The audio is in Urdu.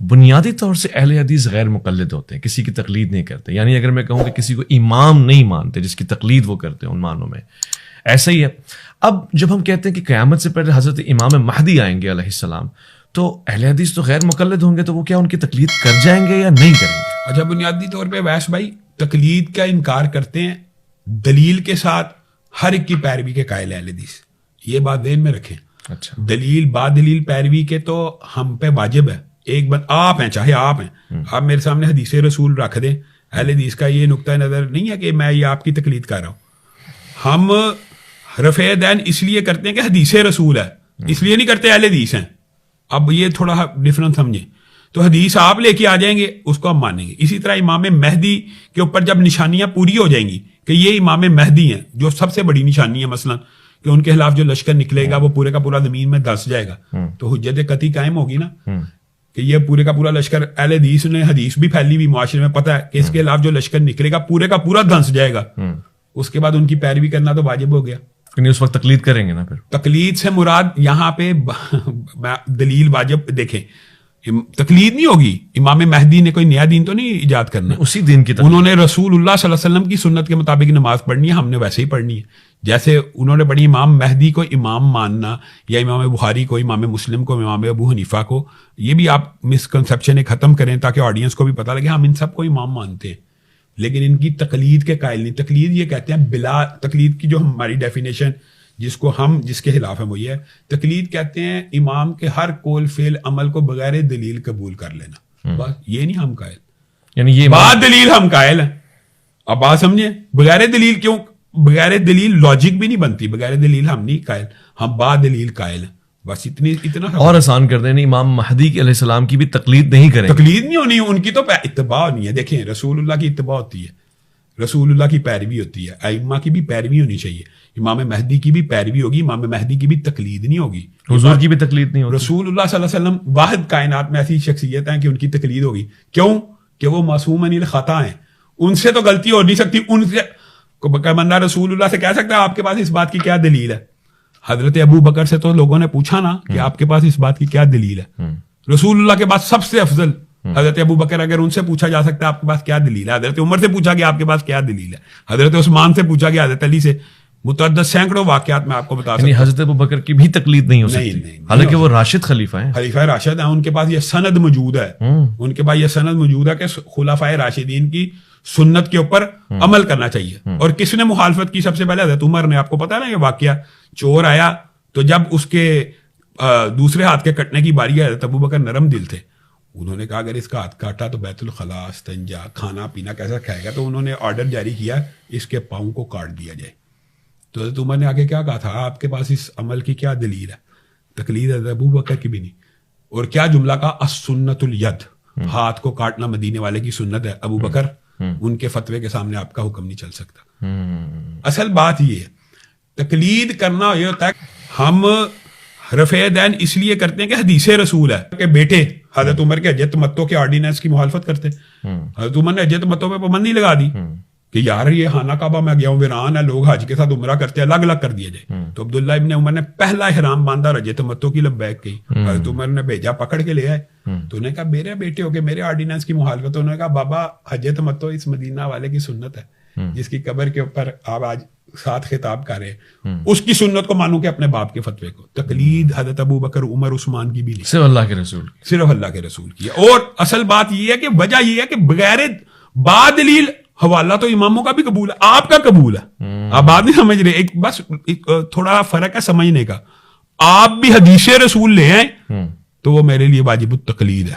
بنیادی طور سے اہل حدیث غیر مقلد ہوتے ہیں, کسی کی تقلید نہیں کرتے. یعنی اگر میں کہوں کہ کسی کو امام نہیں مانتے جس کی تقلید وہ کرتے ہیں ان معنوں میں, ایسا ہی ہے. اب جب ہم کہتے ہیں کہ قیامت سے پہلے حضرت امام مہدی آئیں گے علیہ السلام, تو اہل حدیث تو غیر مقلد ہوں گے, تو وہ کیا ان کی تقلید کر جائیں گے یا نہیں کریں گے؟ اچھا, بنیادی طور پہ ویس بھائی تقلید کا انکار کرتے ہیں, دلیل کے ساتھ ہر ایک کی پیروی کے قائل اہل حدیث, یہ بات ذہن میں رکھیں. اچھا, دلیل با دلیل پیروی کے تو ہم پہ واجب ہے. ایک بات آپ ہیں, چاہے آپ ہیں, آپ میرے سامنے حدیث رسول رکھ دیں, اہل حدیث کا یہ نقطہ نظر نہیں ہے کہ میں یہ آپ کی تقلید کر رہا ہوں. ہم رفع دین اس لیے کرتے ہیں کہ حدیث رسول ہے, اس لیے نہیں کرتے اہل حدیث ہیں. اب یہ تھوڑا ڈفرنس سمجھیں. تو حدیث آپ لے کے آ جائیں گے, اس کو ہم مانیں گے. اسی طرح امام مہدی کے اوپر جب نشانیاں پوری ہو جائیں گی کہ یہ امام مہدی ہیں, جو سب سے بڑی نشانی ہے, مثلا کہ ان کے خلاف جو لشکر نکلے گا وہ پورے کا پورا زمین میں دھس جائے گا, تو حجت قطعی قائم ہوگی نا کہ یہ پورے کا پورا لشکر, اہل حدیث نے حدیث بھی پھیلی ہوئی معاشرے میں, پتہ ہے کہ اس کے خلاف جو لشکر نکلے گا پورے کا پورا دھنس جائے گا. اس کے بعد ان کی پیروی کرنا تو واجب ہو گیا. یعنی اس وقت تقلید کریں گے نا. پھر تقلید سے مراد یہاں پہ دلیل واجب, دیکھیں تقلید نہیں ہوگی. امام مہدی نے کوئی نیا دین تو نہیں ایجاد کرنا, اسی دین کی انہوں نے رسول اللہ صلی اللہ علیہ وسلم کی سنت کے مطابق نماز پڑھنی ہے, ہم نے ویسے ہی پڑھنی ہے. جیسے انہوں نے پڑھی امام مہدی کو امام ماننا, یا امام بخاری کو, امام مسلم کو, امام ابو حنیفہ کو, یہ بھی آپ مسکنسیپشن ختم کریں تاکہ آڈینس کو بھی پتہ لگے ہم ان سب کو امام مانتے ہیں, لیکن ان کی تقلید کے قائل نہیں. تقلید یہ کہتے ہیں بلا تقلید کی جو ہماری ڈیفینیشن جس کو ہم جس کے خلاف ہیں وہ یہ ہے, تقلید کہتے ہیں امام کے ہر قول فعل عمل کو بغیر دلیل قبول کر لینا. بس یہ نہیں ہم قائل, یعنی یہ بعد دلیل ہم قائل ہیں. اب بات سمجھیں, بغیر دلیل کیوں, بغیر دلیل لاجک بھی نہیں بنتی, بغیر دلیل ہم نہیں قائل, ہم بعد دلیل قائل ہیں. بس اتنا اور آسان کر دیں, امام مہدی علیہ السلام کی بھی تقلید نہیں کریں. تقلید نہیں ہونی, ان کی تو اتباع نہیں ہے. دیکھیں رسول اللہ کی اتباع ہوتی ہے, رسول اللہ کی پیروی ہوتی ہے, ائمہ کی بھی پیروی ہونی چاہیے. امام مہدی کی بھی پیروی ہوگی, امام مہدی کی بھی تقلید نہیں ہوگی, حضور کی بھی تقلید نہیں ہوگی. رسول اللہ صلی اللہ علیہ وسلم واحد کائنات میں ایسی شخصیت ہیں کہ ان کی تقلید ہوگی. کیوں کہ وہ معصوم عن الخطا ہیں, ان سے تو غلطی ہو نہیں سکتی. ان سے بندہ رسول اللہ سے کہہ سکتا ہے آپ کے پاس اس بات کی کیا دلیل ہے. حضرت ابو بکر سے تو لوگوں نے پوچھا نا کہ آپ کے پاس اس بات کی کیا دلیل ہے. رسول اللہ کے بعد سب سے افضل حضرت ابو بکر, اگر ان سے پوچھا جا سکتا ہے آپ کے پاس کیا دلیل ہے. حضرت عمر سے پوچھا گیا آپ کے پاس کیا دلیل ہے. حضرت عثمان سے پوچھا گیا, حضرت علی سے, متعدد سینکڑوں واقعات میں آپ کو بتا سکتا ہوں. حضرت ابو بکر کی بھی تقلید نہیں ہو سکتی, حالانکہ وہ راشد خلیفہ ہیں, خلیفہ راشد ہیں. ان کے پاس یہ سند موجود ہے, ان کے پاس یہ سند موجود ہے کہ خلفائے راشدین کی سنت کے اوپر عمل کرنا چاہیے. اور کس نے مخالفت کی سب سے پہلے؟ حضرت عمر نے. آپ کو پتا نا یہ واقعہ, چور آیا تو جب اس کے دوسرے ہاتھ کے کٹنے کی باری ہے, حضرت ابو بکر نرم دل تھے, انہوں نے کہا اگر اس کا ہاتھ کاٹا تو بیت الخلاء, استنجا, کھانا پینا کیسا کھائے گا, تو انہوں نے آرڈر جاری کیا اس کے پاؤں کو کاٹ دیا جائے. تو حضرت عمر نے آگے کیا کہا تھا, آپ کے پاس اس عمل کی کیا دلیل ہے؟ تقلید حضرت ابو بکر کی بھی نہیں. اور کیا جملہ کہا, السنت الید, ہاتھ کو کاٹنا مدینے والے کی سنت ہے. ابو بکر ان کے فتوے کے سامنے آپ کا حکم نہیں چل سکتا. اصل بات یہ ہے, تقلید کرنا یہ ہوتا ہے ہم رفع دین اس لیے کرتے ہیں کہ حدیث رسول ہے کہ بیٹے حضرت عمر کے حج تمتع کے آرڈیننس کی مخالفت کرتے. حضرت عمر نے حج تمتع پہ پابندی لگا دی کہ یار یہ خانہ کعبہ میں گیا ہوں, ویران ہے, لوگ حج کے ساتھ عمرہ کرتے ہیں, الگ الگ کر دیا جائے. تو عبداللہ ابن عمر نے پہلا احرام باندھا اور حج تمتع کی لبیک کہی. حضرت عمر نے بھیجا, پکڑ کے لے آئے. تو انہوں نے کہا میرے بیٹے ہو کے میرے آرڈیننس کی مخالفت. انہوں نے کہا بابا حج تمتع اس مدینہ والے کی سنت ہے, جس کی قبر کے اوپر آپ آج ساتھ خطاب کر رہے ہیں, اس کی سنت کو مانو کہ اپنے باپ کے فتوے کو. تقلید حضرت ابو بکر, عمر, عثمان کی بھی نہیں, صرف اللہ کے رسول, صرف اللہ کے رسول کی. اور اصل بات یہ ہے کہ وجہ یہ ہے کہ بغیر بعد دلیل حوالہ تو اماموں کا بھی قبول ہے, آپ کا قبول ہے. آپ بات نہیں سمجھ رہے, ایک بس تھوڑا فرق ہے سمجھنے کا. آپ بھی حدیث رسول لے آئیں تو وہ میرے لیے واجب التقلید ہے.